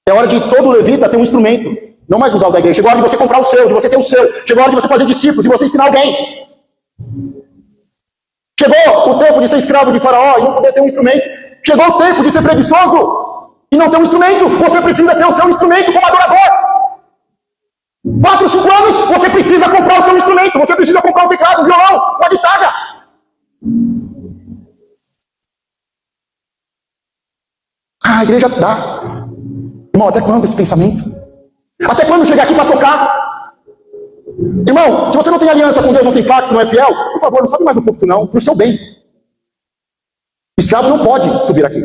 É hora de todo levita ter um instrumento. Não mais usar o da igreja. Chegou a hora de você comprar o seu, de você ter o seu. Chegou a hora de você fazer discípulos, de você ensinar alguém. Chegou o tempo de ser escravo de Faraó e não poder ter um instrumento. Chegou o tempo de ser preguiçoso e não ter um instrumento. Você precisa ter o seu instrumento como adorador. 4, 5 anos, você precisa comprar o seu instrumento. Você precisa comprar um teclado, um violão, uma guitarra. A igreja dá. Irmão, até quando esse pensamento? Até quando chegar aqui para tocar? Irmão, se você não tem aliança com Deus, não tem pacto, não é fiel, por favor, não sobe mais no púlpito não, pro seu bem. Escravo não pode subir aqui.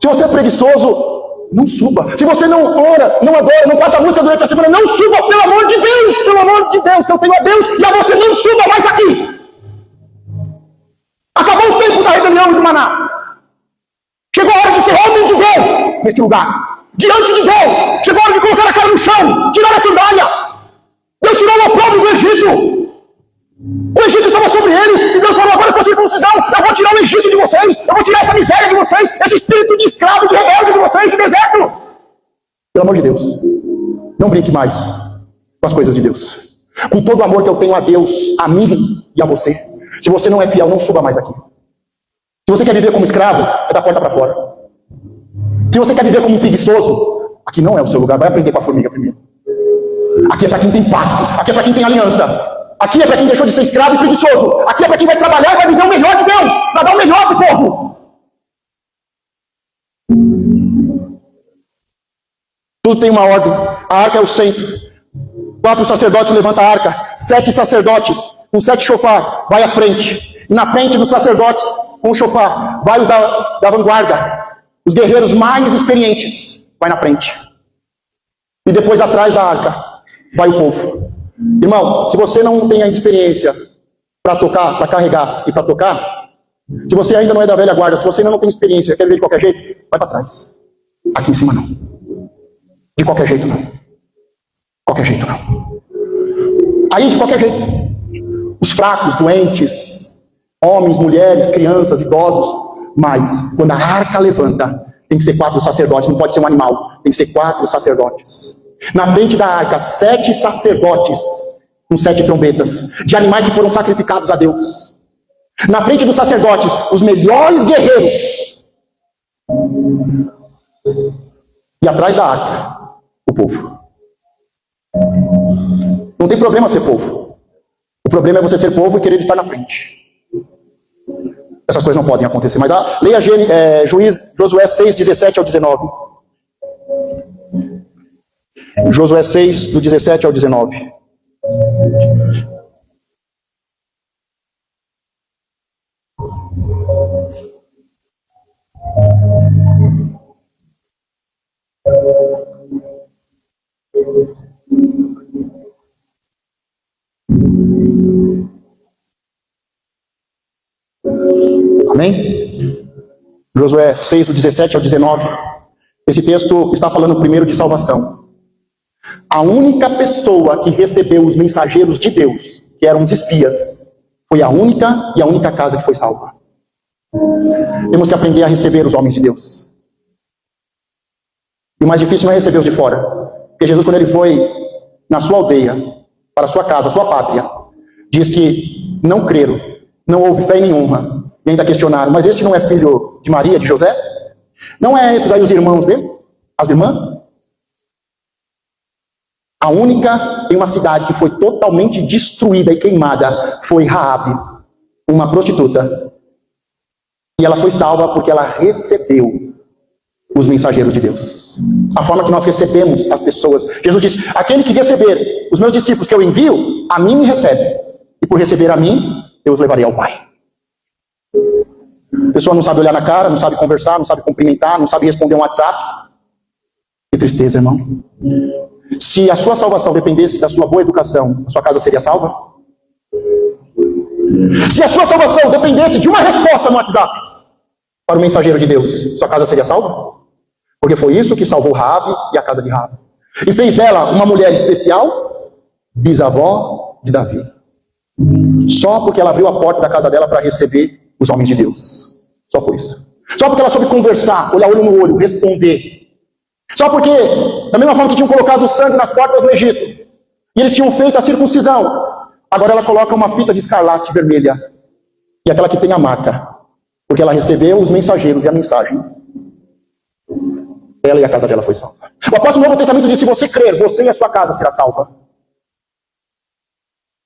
Se você é preguiçoso, não suba. Se você não ora, não adora, não passa a música durante a semana, não suba, pelo amor de Deus, que eu tenho a Deus, e a você não suba mais aqui. Acabou o tempo da rebelião e do maná. Chegou a hora de ser homem de Deus neste lugar. Diante de Deus. Chegou a hora de colocar a cara no chão. Tirar a sandália. Deus tirou o opróbrio do Egito. O Egito estava sobre eles. E Deus falou: agora com a circuncisão, eu vou tirar o Egito de vocês. Eu vou tirar essa miséria de vocês. Esse espírito de escravo, de rebelde de vocês, de deserto. Pelo amor de Deus. Não brinque mais com as coisas de Deus. Com todo o amor que eu tenho a Deus, a mim e a você. Se você não é fiel, não suba mais aqui. Se você quer viver como escravo, é da porta para fora. Se você quer viver como um preguiçoso, aqui não é o seu lugar. Vai aprender com a formiga primeiro. Aqui é para quem tem pacto. Aqui é para quem tem aliança. Aqui é para quem deixou de ser escravo e preguiçoso. Aqui é para quem vai trabalhar e vai viver o melhor de Deus. Para dar o melhor para o povo. Tudo tem uma ordem. A arca é o centro. 4 sacerdotes levantam a arca. 7 sacerdotes com 7 chofar vai à frente. E na frente dos sacerdotes com o chofar vai os da vanguarda. Os guerreiros mais experientes vai na frente. E depois atrás da arca vai o povo. Irmão, se você não tem a experiência para tocar, para carregar e para tocar, se você ainda não é da velha guarda, se você ainda não tem experiência, quer viver de qualquer jeito, vai para trás. Aqui em cima não. De qualquer jeito não. Qualquer jeito não. Aí de qualquer jeito. Os fracos, doentes, homens, mulheres, crianças, idosos. Mas, quando a arca levanta, tem que ser 4 sacerdotes, não pode ser um animal, tem que ser 4 sacerdotes. Na frente da arca, 7 sacerdotes, com 7 trombetas, de animais que foram sacrificados a Deus. Na frente dos sacerdotes, os melhores guerreiros. E atrás da arca, o povo. Não tem problema ser povo. O problema é você ser povo e querer estar na frente. Essas coisas não podem acontecer. Mas leia Josué 6, 17 ao 19. Josué 6, do 17 ao 19. Amém? Josué 6, do 17 ao 19. Esse texto está falando primeiro de salvação. A única pessoa que recebeu os mensageiros de Deus, que eram os espias, foi a única casa que foi salva. Temos que aprender a receber os homens de Deus. E o mais difícil não é receber os de fora, Porque Jesus, quando ele foi na sua aldeia, para a sua casa, a sua pátria, diz que não creram, não houve fé nem honra. E ainda questionaram, mas este não é filho de Maria, de José? Não é esses aí os irmãos dele? As irmãs? A única em uma cidade que foi totalmente destruída e queimada foi Raabe, uma prostituta. E ela foi salva porque ela recebeu os mensageiros de Deus. A forma que nós recebemos as pessoas. Jesus disse, aquele que receber os meus discípulos que eu envio, a mim me recebe. E por receber a mim, eu os levarei ao Pai. A pessoa não sabe olhar na cara, não sabe conversar, não sabe cumprimentar, não sabe responder um WhatsApp. Que tristeza, irmão. Se a sua salvação dependesse da sua boa educação, a sua casa seria salva? Se a sua salvação dependesse de uma resposta no WhatsApp para o mensageiro de Deus, sua casa seria salva? Porque foi isso que salvou Raabe e a casa de Raabe. E fez dela uma mulher especial, bisavó de Davi. Só porque ela abriu a porta da casa dela para receber os homens de Deus. Só por isso. Só porque ela soube conversar, olhar olho no olho, responder. Só porque, da mesma forma que tinham colocado o sangue nas portas do Egito, e eles tinham feito a circuncisão, agora ela coloca uma fita de escarlate vermelha, e aquela que tem a marca, porque ela recebeu os mensageiros e a mensagem. Ela e a casa dela foi salva. O apóstolo do Novo Testamento diz, se você crer, você e a sua casa será salva.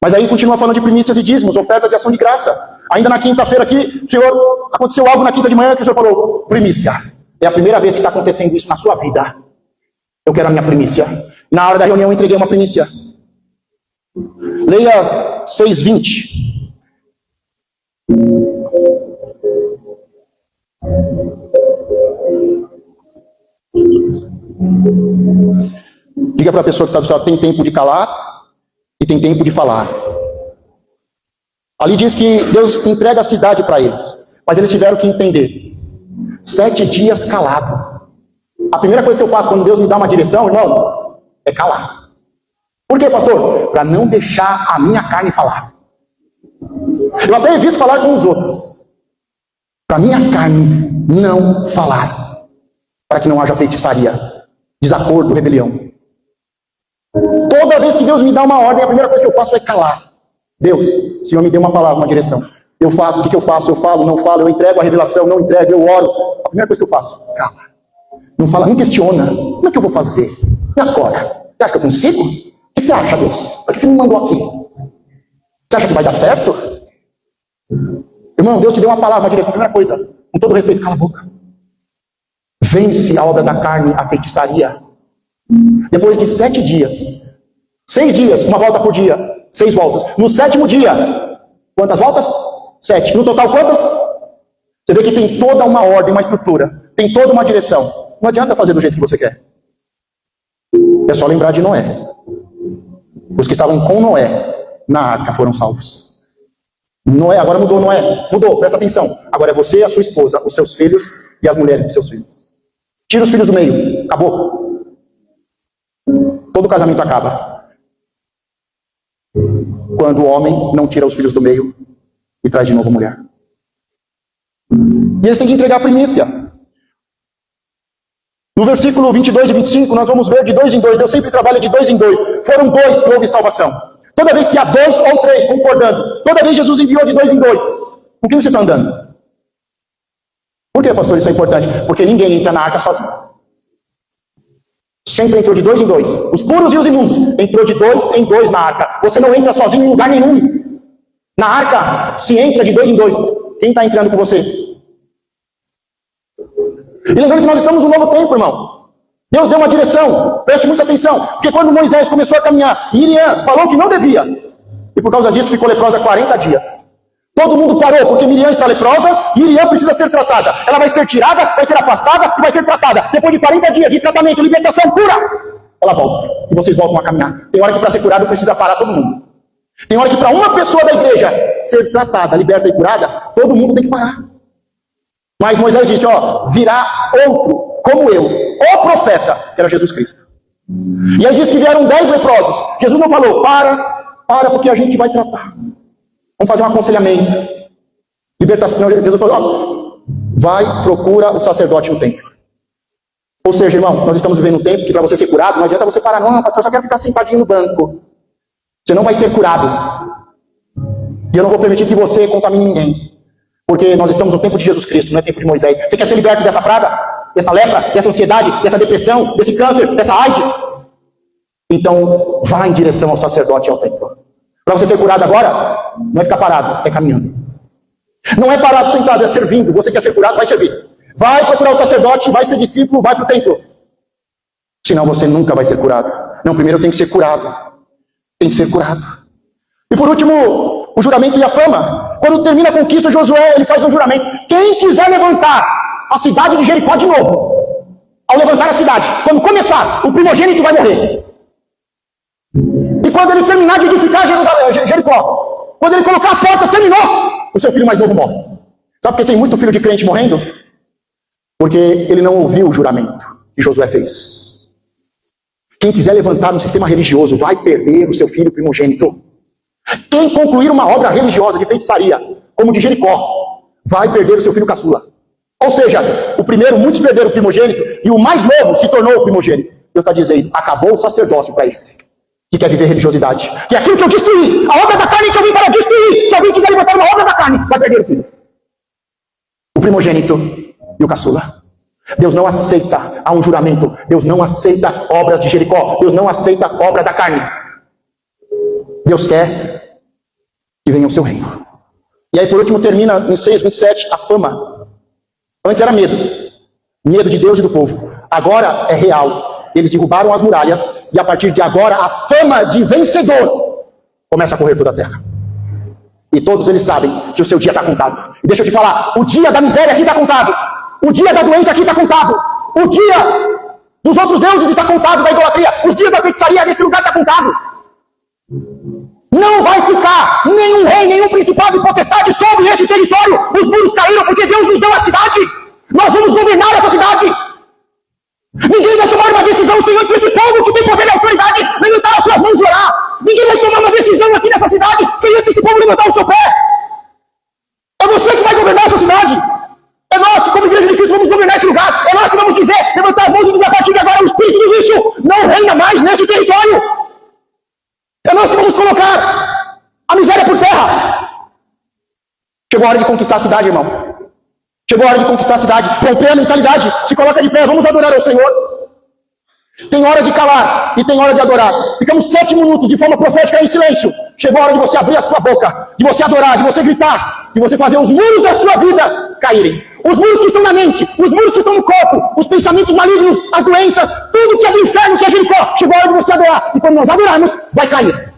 Mas aí continua falando de primícias e dízimos, oferta de ação de graça. Ainda na quinta-feira aqui, Senhor, aconteceu algo na quinta de manhã que o Senhor falou, primícia. É a primeira vez que está acontecendo isso na sua vida. Eu quero a minha primícia. Na hora da reunião eu entreguei uma primícia. Leia 6:20. Diga para a pessoa que está do seu lado, tem tempo de calar e tem tempo de falar. Ali diz que Deus entrega a cidade para eles, mas eles tiveram que entender. 7 dias calado. A primeira coisa que eu faço quando Deus me dá uma direção, irmão, é calar. Por quê, pastor? Para não deixar a minha carne falar. Eu até evito falar com os outros. Para a minha carne não falar. Para que não haja feitiçaria, desacordo, rebelião. Toda vez que Deus me dá uma ordem, a primeira coisa que eu faço é calar. Deus, o Senhor me deu uma palavra, uma direção. Eu faço, o que eu faço? Eu falo, não falo, eu entrego a revelação, não entrego, eu oro. A primeira coisa que eu faço, cala. Não fala, não questiona. Como é que eu vou fazer? E agora? Você acha que eu consigo? O que você acha, Deus? Por que você me mandou aqui? Você acha que vai dar certo? Irmão, Deus te deu uma palavra, uma direção. A primeira coisa, com todo respeito, cala a boca. Vence a obra da carne, a feitiçaria. Depois de 7 dias, 6 dias, uma volta por dia, 6 voltas. No 7º dia, quantas voltas? 7. No total, quantas? Você vê que tem toda uma ordem, uma estrutura. Tem toda uma direção. Não adianta fazer do jeito que você quer. É só lembrar de Noé. Os que estavam com Noé na arca foram salvos. Noé, agora mudou Noé. Mudou, presta atenção. Agora é você e a sua esposa, os seus filhos e as mulheres dos seus filhos. Tira os filhos do meio. Acabou. Todo casamento acaba. Quando o homem não tira os filhos do meio e traz de novo a mulher. E eles têm que entregar a primícia. No versículo 22 e 25, nós vamos ver de 2 em 2. Deus sempre trabalha de 2 em 2. Foram 2 que houve salvação. Toda vez que há 2 ou 3 concordando. Toda vez Jesus enviou de 2 em 2. Com quem você está andando? Por que, pastor, isso é importante? Porque ninguém entra na arca sozinho. Sempre entrou de 2 em 2. Os puros e os imundos. Entrou de 2 em 2 na arca. Você não entra sozinho em lugar nenhum. Na arca se entra de 2 em 2. Quem está entrando com você? E lembrando que nós estamos num novo tempo, irmão. Deus deu uma direção. Preste muita atenção. Porque quando Moisés começou a caminhar, Miriam falou que não devia. E por causa disso ficou leprosa 40 dias. Todo mundo parou, porque Miriam está leprosa, Miriam precisa ser tratada. Ela vai ser tirada, vai ser afastada e vai ser tratada. Depois de 40 dias de tratamento, libertação, cura, ela volta. E vocês voltam a caminhar. Tem hora que para ser curado precisa parar todo mundo. Tem hora que para uma pessoa da igreja ser tratada, liberta e curada, todo mundo tem que parar. Mas Moisés disse, virá outro, como eu, o profeta, que era Jesus Cristo. E aí diz que vieram 10 leprosos. Jesus não falou, para, porque a gente vai tratar. Vamos fazer um aconselhamento. Libertação. Jesus falou, vai, procura o sacerdote no templo. Ou seja, irmão, nós estamos vivendo um tempo que para você ser curado, não adianta você parar, não, pastor, eu só quero ficar sentadinho no banco. Você não vai ser curado. E eu não vou permitir que você contamine ninguém. Porque nós estamos no tempo de Jesus Cristo, não é tempo de Moisés. Você quer ser liberto dessa praga? Dessa lepra? Dessa ansiedade? Dessa depressão? Desse câncer? Dessa AIDS? Então, vá em direção ao sacerdote e ao templo. Para você ser curado agora, não é ficar parado, é caminhando. Não é parado sentado, é servindo. Você quer ser curado, vai servir. Vai procurar o sacerdote, vai ser discípulo, vai para o templo. Senão você nunca vai ser curado. Não, primeiro tem que ser curado. Tem que ser curado. E por último, o juramento e a fama. Quando termina a conquista, Josué, ele faz um juramento. Quem quiser levantar a cidade de Jericó de novo, ao levantar a cidade, quando começar, o primogênito vai morrer. E quando ele terminar de edificar Jericó, quando ele colocar as portas, terminou, o seu filho mais novo morre. Sabe por que tem muito filho de crente morrendo? Porque ele não ouviu o juramento que Josué fez. Quem quiser levantar no sistema religioso vai perder o seu filho primogênito. Quem concluir uma obra religiosa de feitiçaria, como de Jericó, vai perder o seu filho caçula. Ou seja, o primeiro, muitos perderam o primogênito, e o mais novo se tornou o primogênito. Deus está dizendo, acabou o sacerdócio para esse que quer viver religiosidade. Que é aquilo que eu destruí, a obra da carne que eu vim para destruir. Se alguém quiser levantar uma obra da carne, vai perder o filho. O primogênito e o caçula. Deus não aceita, há um juramento, Deus não aceita obras de Jericó, Deus não aceita obra da carne. Deus quer que venha o seu reino. E aí por último termina em 6:27 a fama. Antes era medo. Medo de Deus e do povo. Agora é real. Eles derrubaram as muralhas e a partir de agora a fama de vencedor começa a correr toda a terra. E todos eles sabem que o seu dia está contado. E deixa eu te falar, o dia da miséria aqui está contado. O dia da doença aqui está contado. O dia dos outros deuses está contado, da idolatria. Os dias da feitiçaria nesse lugar está contado. Não vai ficar nenhum rei, nenhum principado e potestade sobre esse território. Os muros caíram porque Deus nos deu a cidade. Nós vamos governar essa cidade. Ninguém vai tomar uma decisão sem antes esse povo que tem poder e autoridade levantar as suas mãos e orar. Ninguém vai tomar uma decisão aqui nessa cidade sem antes esse povo levantar o seu pé. É você que vai governar essa cidade. É nós que, como igreja de Cristo, vamos governar esse lugar. É nós que vamos dizer, levantar as mãos e dizer a partir de agora o espírito do vício não reina mais nesse território. É nós que vamos colocar a miséria por terra. Chegou a hora de conquistar a cidade, irmão. Chegou a hora de conquistar a cidade. Romper a mentalidade. Se coloca de pé, vamos adorar ao Senhor. Tem hora de calar e tem hora de adorar. Ficamos 7 minutos de forma profética em silêncio. Chegou a hora de você abrir a sua boca, de você adorar, de você gritar, de você fazer os muros da sua vida caírem. Os muros que estão na mente, os muros que estão no corpo, os pensamentos malignos, as doenças, tudo que é do inferno, que é Jericó. Chegou a hora de você adorar. E quando nós adorarmos, vai cair.